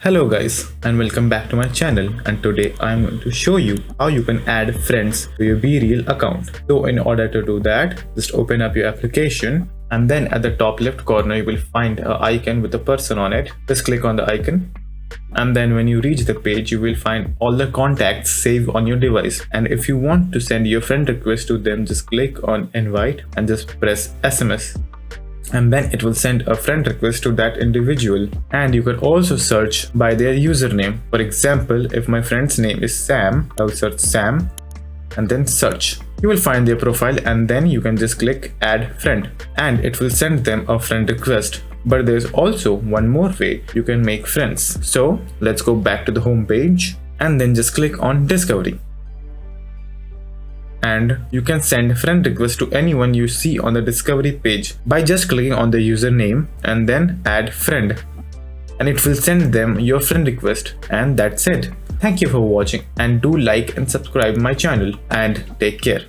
Hello guys and welcome back to my channel, and today I'm going to show you how you can add friends to your BeReal account. So in order to do that, just open up your application and then at the top left corner you will find an icon with a person on it. Just click on the icon, and then when you reach the page you will find all the contacts saved on your device, and if you want to send your friend request to them, just click on invite and just press SMS, and then it will send a friend request to that individual. And you can also search by their username. For example, if my friend's name is Sam, I'll search Sam and then search. You will find their profile and then you can just click add friend and it will send them a friend request. But there's also one more way you can make friends. So let's go back to the home page and then just click on discovery. And you can send friend request to anyone you see on the discovery page by just clicking on the username and then add friend, and it will send them your friend request. And that's it. Thank you for watching, and do like and subscribe my channel, and take care.